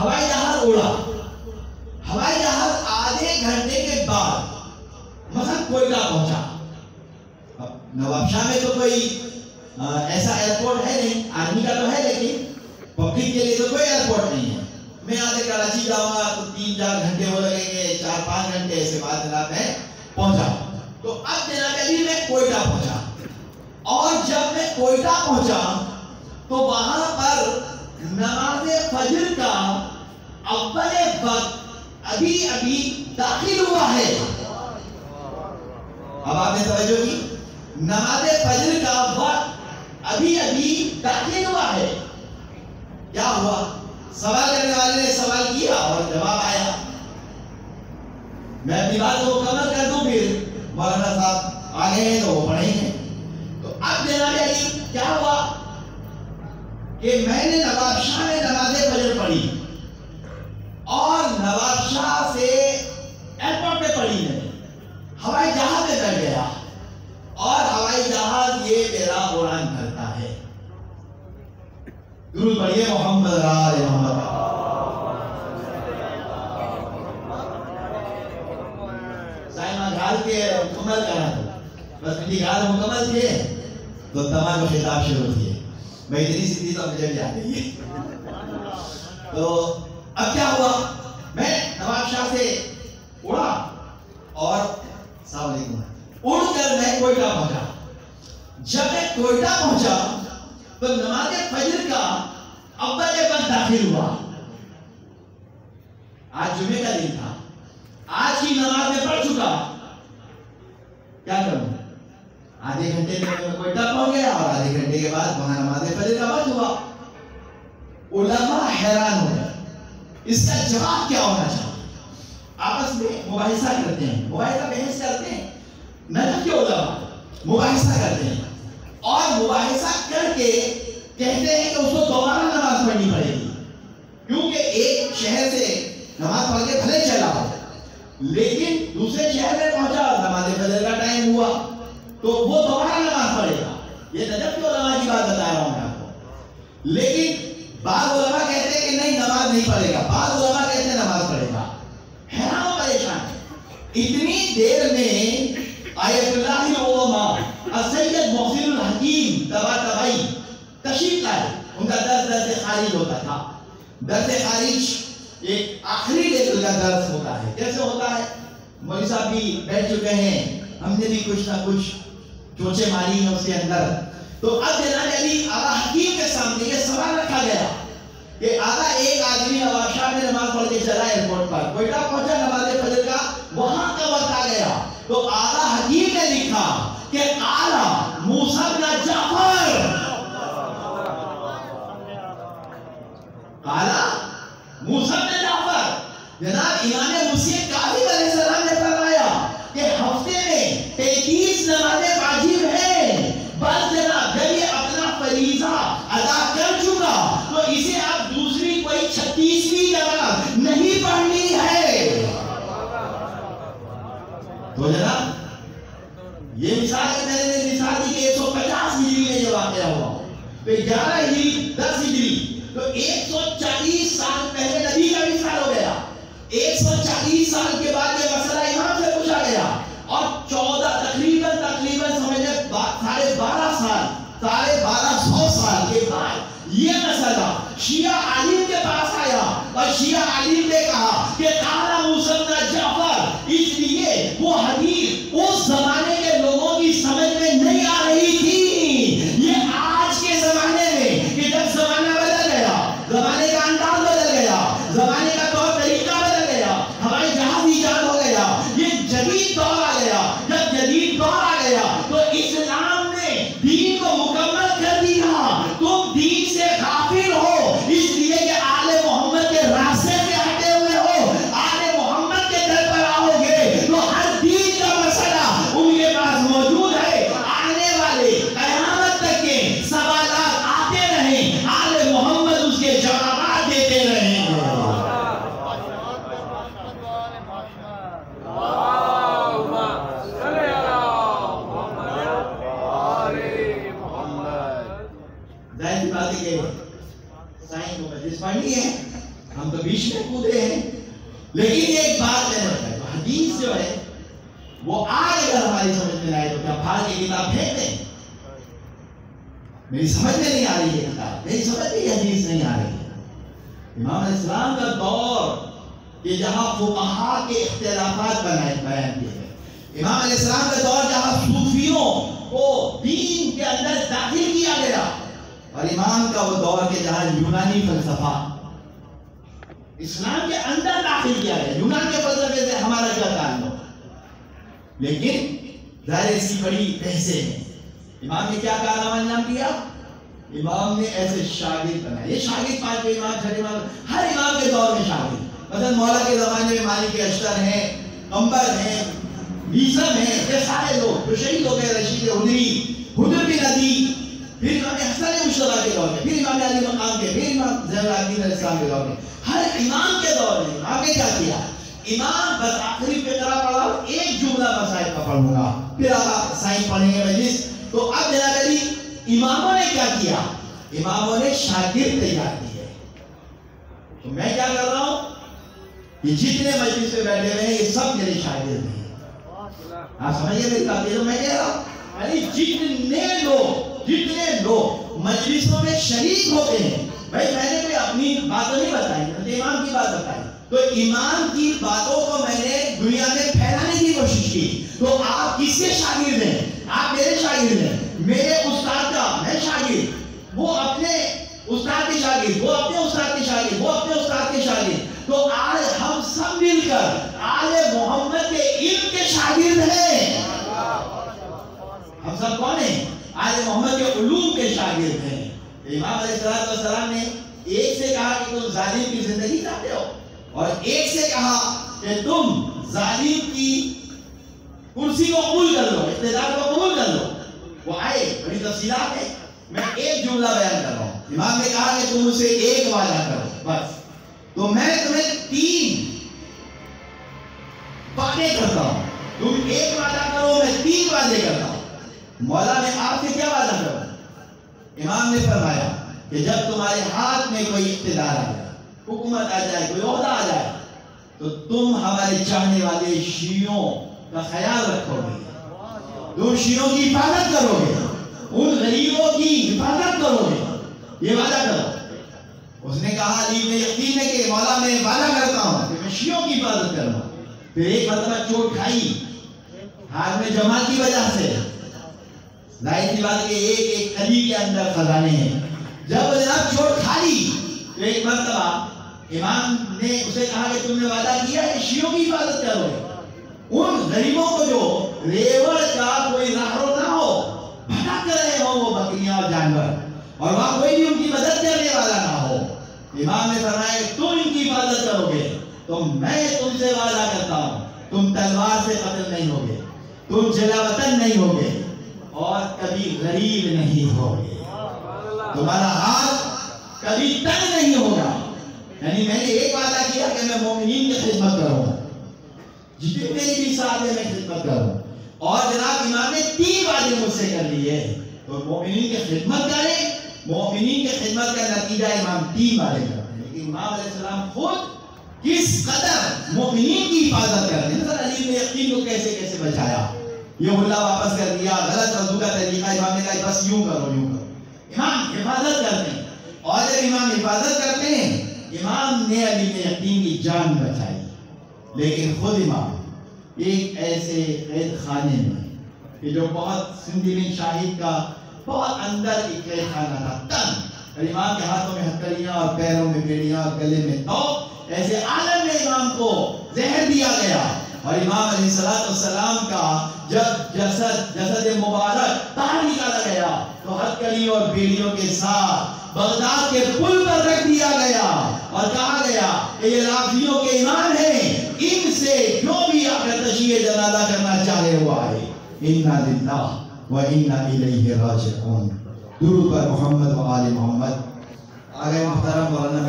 ہوائی جہاز اڑا، ہوائی جہاز آدھے گھنٹے کے بعد مثلا کوئٹہ پہنچا. نواب شاہ میں تو کوئی ایسا ایئرپورٹ ہے نہیں، آرمی کا تو ہے لیکن پبلک کے لیے تو کوئی ایئرپورٹ نہیں ہے. میں آدھے کراچی جاؤں گا تو 3-4 گھنٹے وہ لگیں گے، 4-5 گھنٹے ایسے بعد میں پہنچا. تو اب جناب علی میں کوئٹہ پہنچا، اور جب میں کوئٹہ پہنچا تو وہاں پر نماز فجر کا اول وقت ابھی داخل ہوا ہے. اب آپ نے توجہ کی، نماز فجر کا وقت ابھی داخل ہوا ہے. کیا ہوا؟ سوال کرنے والے نے سوال کیا اور جواب آیا. میں اپنی بات کو مکمل کر دوں، پھر مولانا صاحب آگے ہیں تو وہ پڑھیں گے. تو اب جناب علی کیا ہوا کہ میں نے نواب شاہ میں نماز فجر پڑھی اور نواب شاہ سے ایئرپورٹ پہ پڑھی ہے، ہوائی جہاز میں بیٹھ گیا اور ہوائی جہاز یہ میرا اڑان کرتا ہے. درود پڑھیے محمد آل محمد. سائمہ گھال کے مکمل کرنا تھا، بس میری گھال مکمل تھے تو تمام کو خطاب شروع کیے. میں اتنی سی تھی تو مجھے بھی آ گئی ہے. تو اب کیا ہوا، میں نواب شاہ سے اڑا اور السلام علیکم اڑ کر میں کوئٹہ پہنچا. جب میں کوئٹہ پہنچا تو نماز فجر کا اول وقت داخل ہوا. آج جمعے کا دن تھا، آج کی نماز میں پڑھ چکا. کیا کروں؟ آدھے گھنٹے میں کوئٹہ پہنچ گیا اور آدھے گھنٹے کے بعد وہاں نماز فجر کا وقت ہوا. علماء حیران ہو گئے، اس کا جواب کیا ہونا چاہیے. آپس میں مباحثہ کرتے ہیں، مباحثہ بحث کرتے ہیں، نجف کے علماء مباحثہ کرتے ہیں اور مباحثہ کر کے کہتے ہیں کہ اس کو دوبارہ نماز پڑھنی پڑے گی، کیونکہ ایک شہر سے نماز پڑھ کے بھلے چلا ہو لیکن دوسرے شہر میں پہنچا اور نماز فجر کا ٹائم ہوا تو وہ دوبارہ نماز پڑھے گا. یہ نجف کے علماء کی بات بتا رہا ہوں میں آپ کو. لیکن بعض علماء کہتے ہیں کہ نہیں نماز نہیں پڑھے گا، بعض علماء کہتے ہیں نماز پڑھے گا. حیران و پریشان ہے. اتنی دیر میں آیت اللہ العظمى السید محسن الحکیم طباطبائی تشریف لائے. ان کا درس خارج ہوتا تھا. درس خارج ایک آخری لیول کا درس ہوتا ہے. کیسے ہوتا ہے؟ مولوی صاحب بھی بیٹھ چکے ہیں، ہم نے بھی کچھ نہ کچھ چوچے ماری ہیں اس کے اندر. تو اب جناب علی آقا حکیم کے سامنے یہ سوال رکھا گیا کہ آقا ایک آدمی نواب شاہ میں نماز پڑھ کے چلا ایئرپورٹ پر، کوئٹہ پہنچا، نماز فجر کا وہاں کا وقت آ گیا تو آقا حکیم نے لکھا کہ قال موسیٰ بن جعفر، قال موسیٰ بن جعفر. جناب امام مسلم کاظم علیہ السلام نے فرمایا کہ ہفتے میں 33 نمازیں واجب ہیں، بس جناب جب یہ اپنا فریضہ ادا کر چکا تو اسے اب دوسری کوئی 36ویں نماز نہیں پڑھنی ہے. تو جناب یہ مثال میں نے مثال دی کہ 150 ہجری میں یہ واقعہ ہوا تو 11 ہجری 10 ہجری تو 140 سال پہلے نبی کا مثال ہو گیا. 140 سال کے بعد یہ مسئلہ امام سے پوچھا گیا اور 14 تقریباً سمجھے 1250 سال کے بعد یہ مسئلہ شیعہ عالم کے پاس آیا اور شیعہ عالم نے کہا کہ قال موسیٰ بن جعفر. اس لیے وہ حدیث اس زمانے کے لوگوں کی سمجھ میں نہیں آ رہی تھی. یہ آج کے زمانے میں کہ جب زمانہ بدل گیا، زمانے کا انداز بدل گیا، زمانے کا طور طریقہ بدل گیا، ہوائی جہاز ایجاد ہو گیا، یہ جدید دور آ گیا. جب جدید دور آ گیا تو اسلام نے دین کو مکمل کر دیا. تم دین سے غافل ہو اس لیے کہ آل محمد کے راستے سے ہٹے ہوئے ہو. آل محمد کے در پر آؤ گے تو ہر دین کا مسئلہ ان کے پاس موجود ہے. آنے والے قیامت تک کے سوالات آتے رہیں، آل محمد اس کے جوابات دیتے رہیں. ظاہر سی بات ہے کہ سائن کو مجلس پڑھنی ہے ہم تو بیچ میں کودے ہیں. لیکن ایک بات میں نے بتائی، تو حدیث جو ہے وہ آج اگر ہماری سمجھ میں آئے تو کیا پھاڑ کے کتاب پھینک دیں؟ میری سمجھ میں نہیں آ رہی ہے کتاب، میری سمجھ میں یہ حدیث نہیں آ رہی ہے. امام علیہ السلام کا دور کہ جہاں فقہا کے اختلافات بیان کیے گئے، امام علیہ السلام کا دور جہاں صوفیوں کو دین کے اندر داخل کیا گیا، اور امام کا وہ دور کہ جہاں یونانی فلسفہ اسلام کے اندر داخل کیا گیا. یونان کے فلسفے سے ہمارا کیا تعلق؟ لیکن ظاہر اس کی بڑی بحثیں ہیں. امام نے کیا کارنامہ انجام کیا؟ امام نے ایسے شاگرد بنائے. یہ شاگرد پانچویں امام، چھٹے امام، ہر امام کے دور میں شاگرد. مثلا مولا کے زمانے میں مالک اشتر ہیں، قمبر ہیں، میسم ہیں، یہ سارے لوگ جو شہید ہو گئے. رشید ہدری، ہدر بن ندی، پھر امام حسن مشتبہ کے دور میں، پھر امام علی مقام کے، پھر امام زین العابدین علیہ السلام کے دور میں. ہر امام کے دور میں امام نے کیا کیا؟ امام بس آخری فقرہ پڑھا، ایک جملہ مسائل کا پڑھوں گا، پھر آپ سائن پڑھیں گے مجلس. تو اب جناب علی اماموں نے کیا کیا؟ اماموں نے شاگرد تیار کیے. تو میں کیا کر رہا ہوں؟ یہ جتنے مجلس میں بیٹھے ہوئے ہیں یہ سب میرے شاگرد ہیں. آپ سمجھئے میری بات؟ یہ تو میں کہہ رہا ہوں، یعنی جتنے لوگ مجلسوں میں شریک ہوتے ہیں. بھائی میں نے کوئی اپنی باتیں نہیں بتائی، امام کی بات بتائی، تو امام کی باتوں کو میں نے دنیا میں پھیلانے کی کوشش کی. تو آپ کس کے شاگرد ہیں؟ آپ میرے شاگرد ہیں. میرے استاد کا میں شاگرد، وہ اپنے استاد کے شاگرد، وہ اپنے استاد کے شاگرد، وہ اپنے استاد کے شاگرد. تو آج ہم سب مل کر آل محمد کے علم کے شاگرد ہیں. ہم سب کون ہیں؟ آل محمد کے علوم کے شاگرد ہیں. امام علیہ السلام نے ایک سے کہا کہ تم ظالم کی زندگی چاہتے ہو، اور ایک سے کہا کہ تم ظالم کی کرسی کو قبول کر لو، اقتدار کو قبول کر لو. وہ آئے، بڑی تفصیلات ہے، میں ایک جملہ بیان کر رہا ہوں. امام نے کہا کہ تم اسے ایک وعدہ کرو بس، تو میں تمہیں 3 وعدے کرتا ہوں. تم ایک وعدہ کرو، میں 3 وعدے کرتا ہوں. مولا میں آپ سے کیا وعدہ کروں؟ امام نے فرمایا کہ جب تمہارے ہاتھ میں کوئی اقتدار آ جائے، حکومت آ جائے، کوئی عہدہ آ جائے، تو تم ہمارے چاہنے والے شیعوں کا خیال رکھو گے، تم شیعوں کی حفاظت کرو گے، ان غریبوں کی حفاظت کرو گے، یہ وعدہ کرو. اس نے کہا علی میں یقین ہے کہ مولا میں وعدہ کرتا ہوں کہ میں شیعوں کی حفاظت کروں. پھر ایک مرتبہ چوٹ کھائی ہاتھ میں جماعت کی وجہ سے. ظاہر سی بات کہ ایک علی کے اندر خزانے ہیں. جب جناب چوٹ کھا لی تو ایک مرتبہ امام نے اسے کہا کہ تم نے وعدہ کیا کہ شیعوں کی حفاظت کرو گے، ان غریبوں کو جو ریوڑ کا کوئی راہرو نہ ہو، بھٹک رہے ہوں وہ بکریاں اور جانور، اور وہاں کوئی بھی ان کی مدد کرنے والا نہ ہو. امام نے فرمایا کہ تم ان کی حفاظت کرو گے تو میں تم سے وعدہ کرتا ہوں تم تلوار سے قتل نہیں ہوگے، تم جلا وطن نہیں ہوگے، اور کبھی غریب نہیں ہوگے، تمہارا ہاتھ کبھی تنگ نہیں ہوگا. یعنی میں نے ایک وعدہ کیا کہ میں مومنین کی خدمت کروں، جتنے بھی ساتھ ہیں میں خدمت کروں، اور جناب امام نے 3 وعدے مجھ سے کر لیے. تو مومنین کی خدمت کریں، مومنین کی خدمت کا نتیجہ امام 3 وعدے کرتے ہیں. لیکن امام علیہ السلام خود کس قدر مومنین کی حفاظت کرتے ہیں. مثلا علی نے یقین کو کیسے کیسے بچایا، یہ اللہ واپس کر دیا، غلط وضو کا طریقہ، امام نے کہا بس یوں کرو یوں کرو. امام حفاظت کرتے ہیں، اور جب امام حفاظت کرتے ہیں، امام نے علی نے یقین کی جان بچائی. لیکن خود امام ایک ایسے قید خانے میں کہ جو بہت سندھی بن شاہد کا بہت اندر ایک قید خانہ تھا، تنگ، اور امام کے ہاتھوں میں ہتھکڑیاں اور پیروں میں بیڑیاں اور گلے میں توپ، ایسے عالم میں امام کو زہر دیا گیا. اور امام علیہ السلام کا جب جسد مبارک باہر نکالا گیا تو ہتھکڑی اور بیڑیوں کے ساتھ بغداد کے پل پر رکھ دیا گیا اور کہا گیا کہ یہ رافضیوں کے امام ہیں، ان سے جو بھی آ کر تشییع جنازہ کرنا چاہے وہ آئے. انا للہ و انا الیہ راجعون. درود پر محمد و آل محمد. آگے محترم مولانا